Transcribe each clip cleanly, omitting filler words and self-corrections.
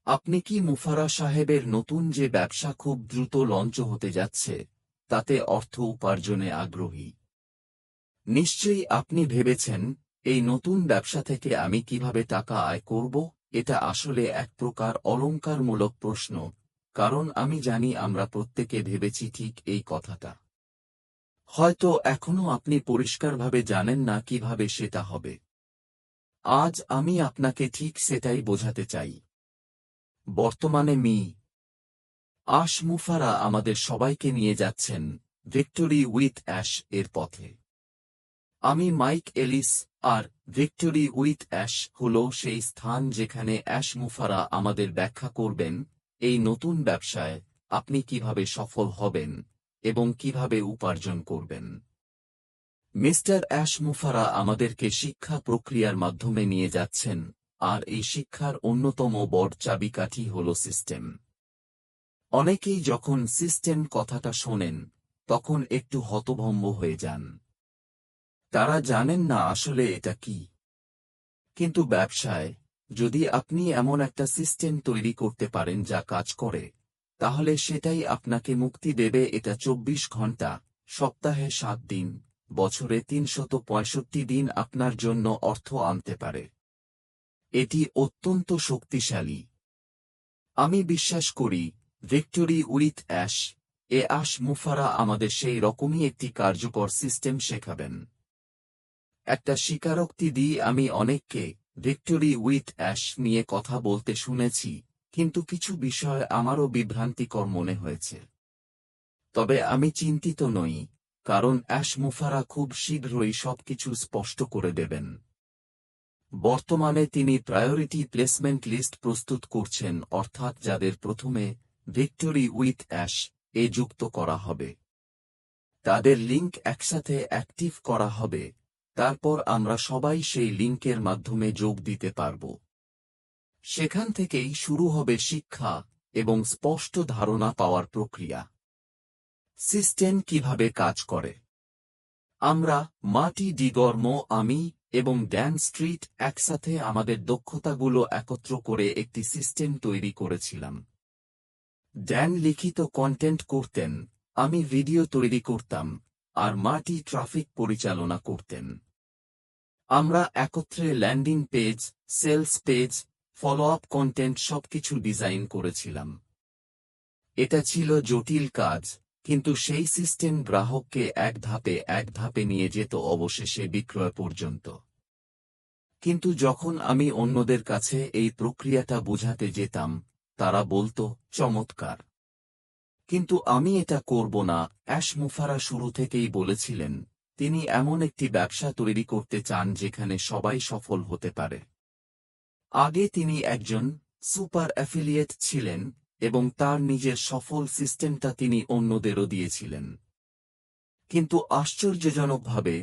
আপনি কি মুফারা সাহেবের নতুন যে ব্যবসা খুব দ্রুত লঞ্চ হতে যাচ্ছে তাতে অর্থ উপার্জনে আগ্রহী? নিশ্চয়ই আপনি ভেবেছেন, এই নতুন ব্যবসা থেকে আমি কিভাবে টাকা আয় করব? এটা আসলে এক প্রকার অলংকারমূলক প্রশ্ন, কারণ আমি জানি আমরা প্রত্যেকে ভেবেছি ঠিক এই কথাটা। হয়তো এখনো আপনি পরিষ্কারভাবে জানেন না কিভাবে সেটা হবে। আজ আমি আপনাকে ঠিক সেটাই বোঝাতে চাই। বর্তমানে মুফারা আমাদের সবাইকে নিয়ে যাচ্ছেন ভিক্টোরি উইথ অ্যাশ এর পথে। আমি মাইক এলিস, আর ভিক্টোরি উইথ অ্যাশ হল সেই স্থান যেখানে মুফারা আমাদের ব্যাখ্যা করবেন এই নতুন ব্যবসায় আপনি কিভাবে সফল হবেন এবং কিভাবে উপার্জন করবেন। মিস্টার মুফারা আমাদেরকে শিক্ষা প্রক্রিয়ার মাধ্যমে নিয়ে যাচ্ছেন, আর এই শিক্ষার অন্যতম বড় চাবিকাঠি হল সিস্টেম। অনেকেই যখন সিস্টেম কথাটা শোনেন তখন একটু হতভম্ব হয়ে যান। তারা জানেন না আসলে এটা কি। কিন্তু ব্যবসায় যদি আপনি এমন একটা সিস্টেম তৈরি করতে পারেন যা কাজ করে, তাহলে সেটাই আপনাকে মুক্তি দেবে। এটা 24 ঘন্টা, সপ্তাহে 7 দিন, বছরে 365 দিন আপনার জন্য অর্থ আনতে পারে। এটি অত্যন্ত শক্তিশালী। আমি বিশ্বাস করি ভিক্টোরি উইথ অ্যাশ মুফারা আমাদের সেই রকমই একটি কার্যকর সিস্টেম শেখাবেন। একটা স্বীকারোক্তি দিয়ে আমি অনেককে ভিক্টোরি উইথ অ্যাশ নিয়ে কথা বলতে শুনেছি, কিন্তু কিছু বিষয় আমারও বিভ্রান্তিকর মনে হয়েছে। তবে আমি চিন্তিত নই, কারণ মুফারা খুব শীঘ্রই সবকিছু স্পষ্ট করে দেবেন। বর্তমানে তিনি প্রায়োরিটি প্লেসমেন্ট লিস্ট প্রস্তুত করছেন, অর্থাৎ যাদের প্রথমে ভিক্টোরি উইথ অ্যাশ যুক্ত করা হবে তাদের লিঙ্ক একসাথে অ্যাক্টিভ করা হবে। তারপর আমরা সবাই সেই লিঙ্কের মাধ্যমে যোগ দিতে পারব। সেখান থেকেই শুরু হবে শিক্ষা এবং স্পষ্ট ধারণা পাওয়ার প্রক্রিয়া। সিস্টেম কিভাবে কাজ করে? আমরা মাটি ডিগর্ম, আমি এবং ড্যান স্ট্রিট একসাথে আমাদের দক্ষতাগুলো একত্র করে একটি সিস্টেম তৈরি করেছিলাম। ড্যান লিখিত কন্টেন্ট করতেন, আমি ভিডিও তৈরি করতাম, আর মাটি ট্রাফিক পরিচালনা করতেন। আমরা একত্রে landing page, sales page, follow up content সবকিছু ডিজাইন করেছিলাম। এটা ছিল জটিল কাজ, কিন্তু সেই সিস্টেম গ্রাহককে এক ধাপে নিয়ে যেত অবশেষে বিক্রয় পর্যন্ত। কিন্তু যখন আমি অন্যদের কাছে এই প্রক্রিয়াটা বোঝাতে যেতাম, তারা বলতো, চমৎকার, কিন্তু আমি এটা করব না। মুফারা শুরু থেকেই বলেছিলেন তিনি এমন একটি ব্যবসা তৈরি করতে চান যেখানে সবাই সফল হতে পারে। আগে তিনি একজন সুপার অ্যাফিলিয়েট ছিলেন এবং তার নিজের সফল সিস্টেমটা তিনি অন্যদেরও দিয়েছিলেন। কিন্তু আশ্চর্যজনকভাবে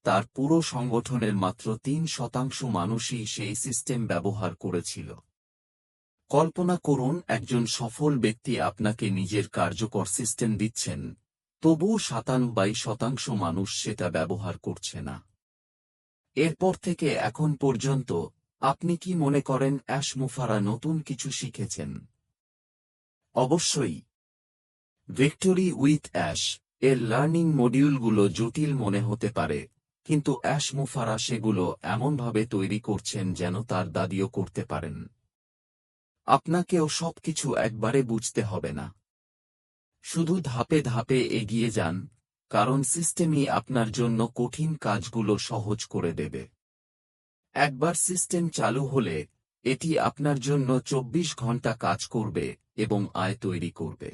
তার পুরো সংগঠনের মাত্র 3% মানুষই সেই সিস্টেম ব্যবহার করেছিল। কল্পনা করুন, একজন সফল ব্যক্তি আপনাকে নিজের কার্যকর সিস্টেম দিচ্ছেন, তবুও 97% মানুষ সেটা ব্যবহার করছে না। এরপর থেকে এখন পর্যন্ত আপনি কি মনে করেন মুফারা নতুন কিছু শিখেছেন? অবশ্যই। ভিক্টোরি উইথ এর লার্নিং মডিউলগুলো জটিল মনে হতে পারে, কিন্তু মুফারা সেগুলো এমনভাবে তৈরি করছেন যেন তার দাদিও করতে পারেন। আপনাকেও সবকিছু একবারে বুঝতে হবে না। শুধু ধাপে ধাপে এগিয়ে যান, কারণ সিস্টেমই আপনার জন্য কঠিন কাজগুলো সহজ করে দেবে। একবার সিস্টেম চালু হলে এটি আপনার জন্য 24 ঘন্টা কাজ করবে এবং আয় তৈরি করবে।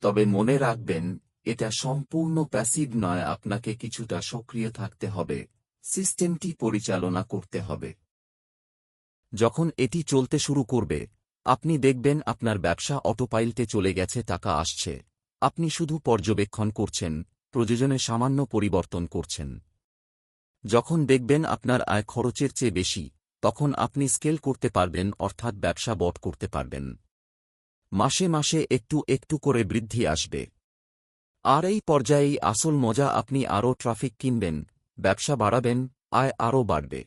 তবে মনে রাখবেন, এটা সম্পূর্ণ প্যাসিভ নয়, আপনাকে কিছুটা সক্রিয় থাকতে হবে, সিস্টেমটি পরিচালনা করতে হবে। যখন এটি চলতে শুরু করবে, আপনি দেখবেন আপনার ব্যবসা অটোপাইলটে চলে গেছে, টাকা আসছে, আপনি শুধু পর্যবেক্ষণ করছেন, প্রয়োজনে সামান্য পরিবর্তন করছেন। যখন দেখবেন আপনার আয় খরচের চেয়ে বেশি, তখন আপনি স্কেল করতে পারবেন, অর্থাৎ ব্যবসা বড় করতে পারবেন। মাসে মাসে একটু একটু করে বৃদ্ধি আসবে। আর এই পর্যায়েই আসল মজা, আপনি আরও ট্রাফিক কিনবেন, ব্যবসা বাড়াবেন, আয় আরও বাড়বে।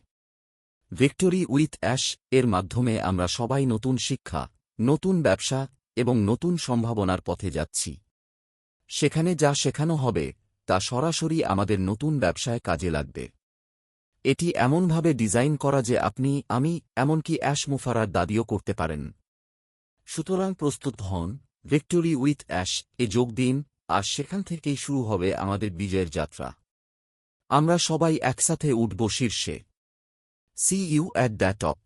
ভিক্টোরি উইথ অ্যাশ এর মাধ্যমে আমরা সবাই নতুন শিক্ষা, নতুন ব্যবসা এবং নতুন সম্ভাবনার পথে যাচ্ছি। সেখানে যা শেখানো হবে তা সরাসরি আমাদের নতুন ব্যবসায় কাজে লাগবে। এটি এমনভাবে ডিজাইন করা যে আপনি, আমি, এমনকি অ্যাশ মুফারার দাদিও করতে পারেন। সুতরাং প্রস্তুত হন, ভিক্টোরি উইথ অ্যাশ এ যোগ দিন, আর সেখান থেকেই শুরু হবে আমাদের বিজয়ের যাত্রা। আমরা সবাই একসাথে উঠব শীর্ষে। See you at the top.